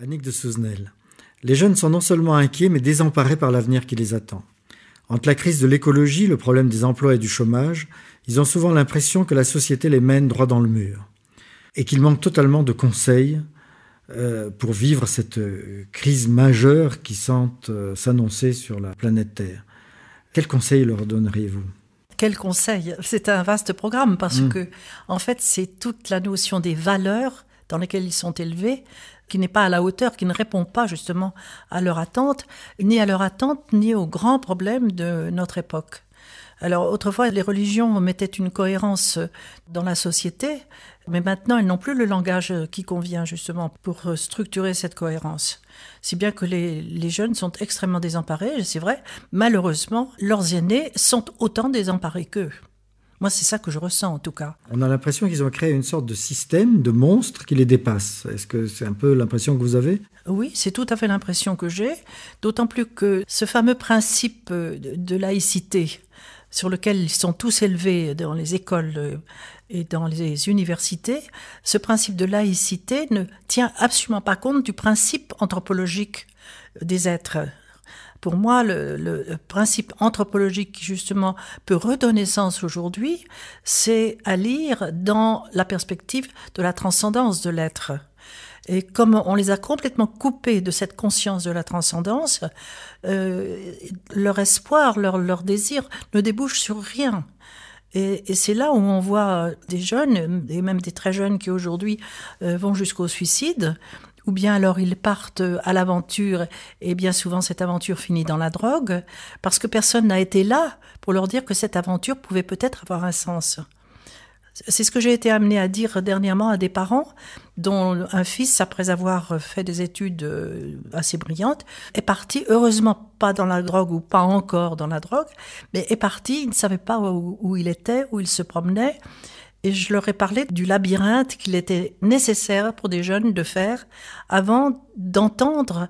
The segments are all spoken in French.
Annick de Souzenel. Les jeunes sont non seulement inquiets, mais désemparés par l'avenir qui les attend. Entre la crise de l'écologie, le problème des emplois et du chômage, ils ont souvent l'impression que la société les mène droit dans le mur et qu'ils manquent totalement de conseils pour vivre cette crise majeure qui semble s'annoncer sur la planète Terre. Quels conseils leur donneriez-vous ? Quel conseil ? C'est un vaste programme parce que, en fait, c'est toute la notion des valeurs dans lesquelles ils sont élevés qui n'est pas à la hauteur, qui ne répond pas justement à leur attente, ni aux grands problèmes de notre époque. Alors autrefois, les religions mettaient une cohérence dans la société, mais maintenant elles n'ont plus le langage qui convient justement pour structurer cette cohérence. Si bien que les jeunes sont extrêmement désemparés, c'est vrai, malheureusement, leurs aînés sont autant désemparés qu'eux. Moi, c'est ça que je ressens, en tout cas. On a l'impression qu'ils ont créé une sorte de système, de monstre qui les dépasse. Est-ce que c'est un peu l'impression que vous avez ? Oui, c'est tout à fait l'impression que j'ai, d'autant plus que ce fameux principe de laïcité, sur lequel ils sont tous élevés dans les écoles et dans les universités, ce principe de laïcité ne tient absolument pas compte du principe anthropologique des êtres. Pour moi, le principe anthropologique qui, justement, peut redonner sens aujourd'hui, c'est à lire dans la perspective de la transcendance de l'être. Et comme on les a complètement coupés de cette conscience de la transcendance, leur espoir, leur désir ne débouche sur rien. Et c'est là où on voit des jeunes, et même des très jeunes qui aujourd'hui vont jusqu'au suicide, ou bien alors ils partent à l'aventure et bien souvent cette aventure finit dans la drogue parce que personne n'a été là pour leur dire que cette aventure pouvait peut-être avoir un sens. C'est ce que j'ai été amenée à dire dernièrement à des parents dont un fils, après avoir fait des études assez brillantes, est parti, heureusement pas dans la drogue ou pas encore dans la drogue, mais est parti, il ne savait pas où il était, où il se promenait. Et je leur ai parlé du labyrinthe qu'il était nécessaire pour des jeunes de faire avant d'entendre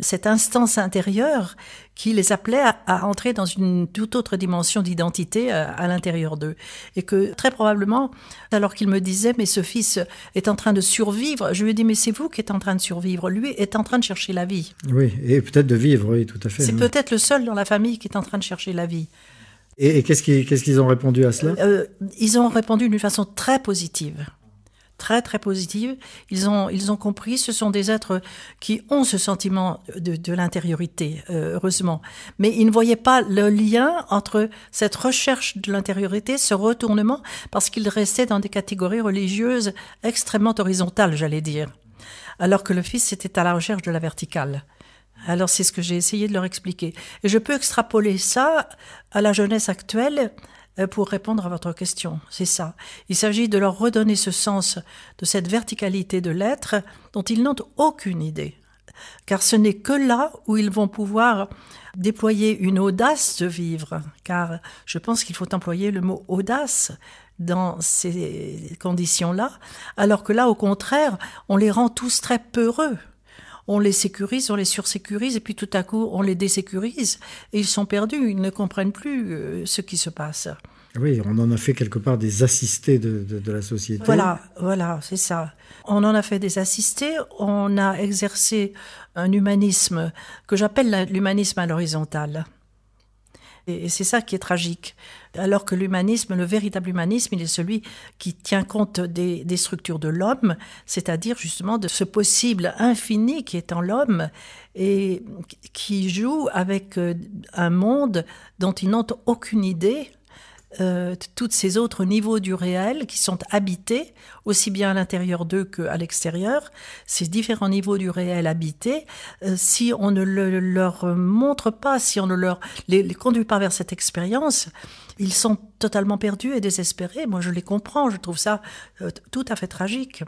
cette instance intérieure qui les appelait à entrer dans une toute autre dimension d'identité à l'intérieur d'eux. Et que très probablement, alors qu'il me disait « mais ce fils est en train de survivre », je lui ai dit « mais c'est vous qui êtes en train de survivre, lui est en train de chercher la vie ». Oui, et peut-être de vivre, oui, tout à fait. C'est peut-être le seul dans la famille qui est en train de chercher la vie. Et qu'est-ce qu'ils ont répondu à cela ? Ils ont répondu d'une façon très positive. Très, très positive. Ils ont compris, ce sont des êtres qui ont ce sentiment de l'intériorité, heureusement. Mais ils ne voyaient pas le lien entre cette recherche de l'intériorité, ce retournement, parce qu'ils restaient dans des catégories religieuses extrêmement horizontales, j'allais dire. Alors que le fils était à la recherche de la verticale. Alors c'est ce que j'ai essayé de leur expliquer. Et je peux extrapoler ça à la jeunesse actuelle pour répondre à votre question. C'est ça. Il s'agit de leur redonner ce sens de cette verticalité de l'être dont ils n'ont aucune idée. Car ce n'est que là où ils vont pouvoir déployer une audace de vivre. Car je pense qu'il faut employer le mot audace dans ces conditions-là. Alors que là, au contraire, on les rend tous très peureux. On les sécurise, on les sursécurise, et puis tout à coup, on les désécurise. Et ils sont perdus, ils ne comprennent plus ce qui se passe. Oui, on en a fait quelque part des assistés de la société. Voilà, c'est ça. On en a fait des assistés, on a exercé un humanisme que j'appelle l'humanisme à l'horizontale. Et c'est ça qui est tragique. Alors que l'humanisme, le véritable humanisme, il est celui qui tient compte des structures de l'homme, c'est-à-dire justement de ce possible infini qui est en l'homme et qui joue avec un monde dont ils n'ont aucune idée, tous ces autres niveaux du réel qui sont habités, aussi bien à l'intérieur d'eux qu'à l'extérieur, ces différents niveaux du réel habités, si on ne leur montre pas, si on ne les conduit pas vers cette expérience, ils sont totalement perdus et désespérés. Moi, je les comprends, je trouve ça tout à fait tragique.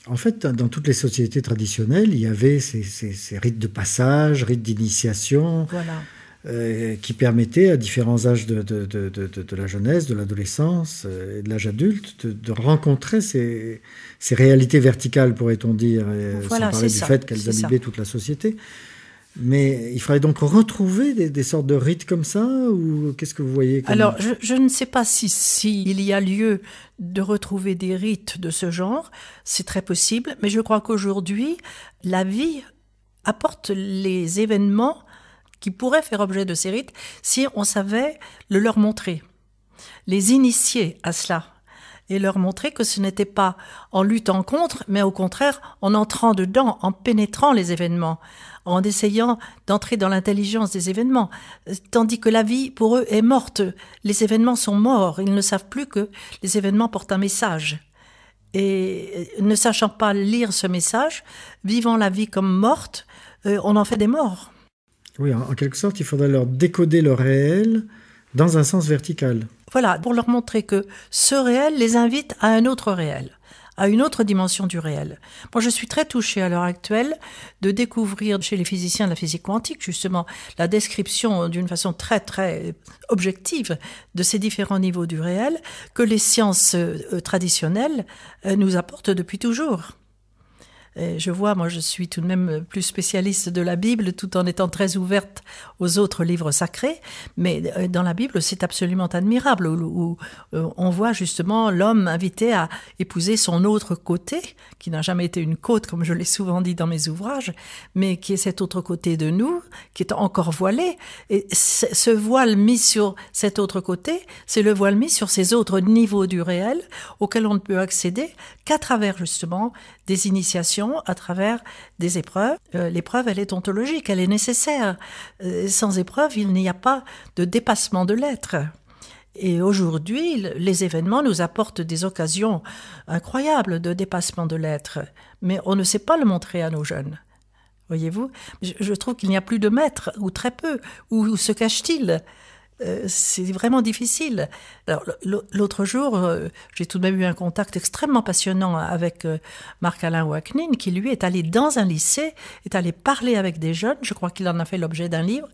En fait, dans toutes les sociétés traditionnelles, il y avait ces rites de passage, rites d'initiation, voilà. Qui permettaient à différents âges de la jeunesse, de l'adolescence et de l'âge adulte de rencontrer ces réalités verticales, pourrait-on dire, sans parler du fait qu'elles imbibaient toute la société. Mais il faudrait donc retrouver des sortes de rites comme ça, ou qu'est-ce que vous voyez comme... Alors, je ne sais pas si il y a lieu de retrouver des rites de ce genre, c'est très possible, mais je crois qu'aujourd'hui, la vie apporte les événements qui pourraient faire objet de ces rites si on savait le leur montrer, les initier à cela et leur montrer que ce n'était pas en luttant contre, mais au contraire en entrant dedans, en pénétrant les événements, en essayant d'entrer dans l'intelligence des événements. Tandis que la vie, pour eux, est morte. Les événements sont morts. Ils ne savent plus que les événements portent un message. Et ne sachant pas lire ce message, vivant la vie comme morte, on en fait des morts. Oui, en quelque sorte, il faudrait leur décoder le réel dans un sens vertical. Voilà, pour leur montrer que ce réel les invite à un autre réel, à une autre dimension du réel. Moi, je suis très touchée à l'heure actuelle de découvrir chez les physiciens de la physique quantique, justement, la description d'une façon très, très objective de ces différents niveaux du réel que les sciences traditionnelles nous apportent depuis toujours. Et je vois, moi je suis tout de même plus spécialiste de la Bible tout en étant très ouverte aux autres livres sacrés, mais dans la Bible c'est absolument admirable où on voit justement l'homme invité à épouser son autre côté, qui n'a jamais été une côte comme je l'ai souvent dit dans mes ouvrages, mais qui est cet autre côté de nous, qui est encore voilé, et ce voile mis sur cet autre côté, c'est le voile mis sur ces autres niveaux du réel auxquels on ne peut accéder qu'à travers justement des initiations, à travers des épreuves. L'épreuve, elle est ontologique, elle est nécessaire. Sans épreuve, il n'y a pas de dépassement de l'être. Et aujourd'hui, les événements nous apportent des occasions incroyables de dépassement de l'être, mais on ne sait pas le montrer à nos jeunes. Voyez-vous, je trouve qu'il n'y a plus de maître, ou très peu. Où se cache-t-il ? C'est vraiment difficile. Alors, l'autre jour, j'ai tout de même eu un contact extrêmement passionnant avec Marc-Alain Ouaknine, qui lui est allé dans un lycée, est allé parler avec des jeunes. Je crois qu'il en a fait l'objet d'un livre.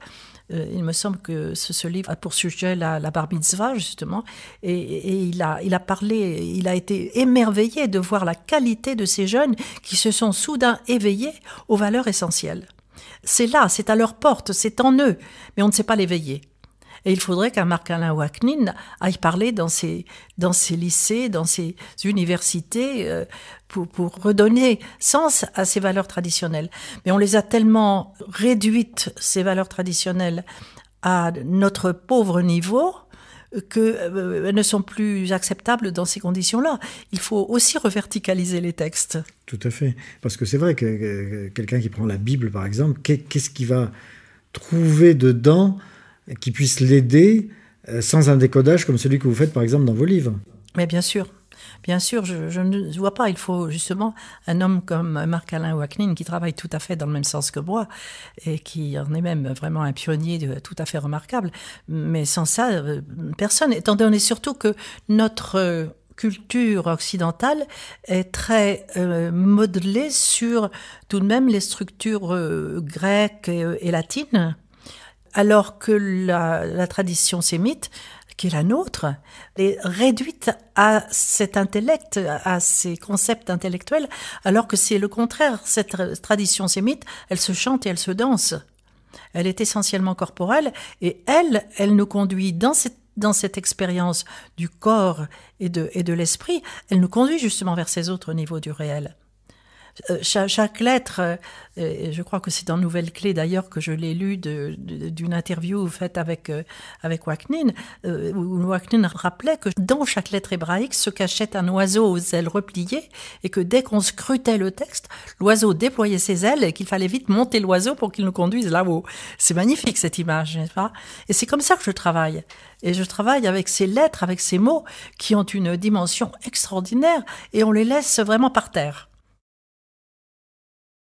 Il me semble que ce livre a pour sujet la bar mitzvah, justement. Et il a parlé, il a été émerveillé de voir la qualité de ces jeunes qui se sont soudain éveillés aux valeurs essentielles. C'est là, c'est à leur porte, c'est en eux, mais on ne sait pas l'éveiller. Et il faudrait qu'un Marc-Alain Ouaknine aille parler dans ces lycées, dans ces universités, pour redonner sens à ces valeurs traditionnelles. Mais on les a tellement réduites, ces valeurs traditionnelles, à notre pauvre niveau, qu'elles ne sont plus acceptables dans ces conditions-là. Il faut aussi reverticaliser les textes. Tout à fait. Parce que c'est vrai que quelqu'un qui prend la Bible, par exemple, qu'est-ce qu'il va trouver dedans qui puisse l'aider sans un décodage comme celui que vous faites par exemple dans vos livres? Mais bien sûr, je ne vois pas. Il faut justement un homme comme Marc-Alain Ouaknine qui travaille tout à fait dans le même sens que moi et qui en est même vraiment un pionnier tout à fait remarquable. Mais sans ça, personne, étant donné surtout que notre culture occidentale est très modelée sur tout de même les structures grecques et latines, alors que la tradition sémite, qui est la nôtre, est réduite à cet intellect, à ces concepts intellectuels, alors que c'est le contraire. Cette tradition sémite, elle se chante et elle se danse. Elle est essentiellement corporelle et elle nous conduit dans cette expérience du corps et de l'esprit, elle nous conduit justement vers ces autres niveaux du réel. Chaque lettre, je crois que c'est dans Nouvelle Clé d'ailleurs que je l'ai lu d'une interview faite avec Ouaknine, où Ouaknine rappelait que dans chaque lettre hébraïque se cachait un oiseau aux ailes repliées et que dès qu'on scrutait le texte, l'oiseau déployait ses ailes et qu'il fallait vite monter l'oiseau pour qu'il nous conduise là-haut. C'est magnifique cette image, n'est-ce pas ? Et c'est comme ça que je travaille. Et je travaille avec ces lettres, avec ces mots qui ont une dimension extraordinaire et on les laisse vraiment par terre.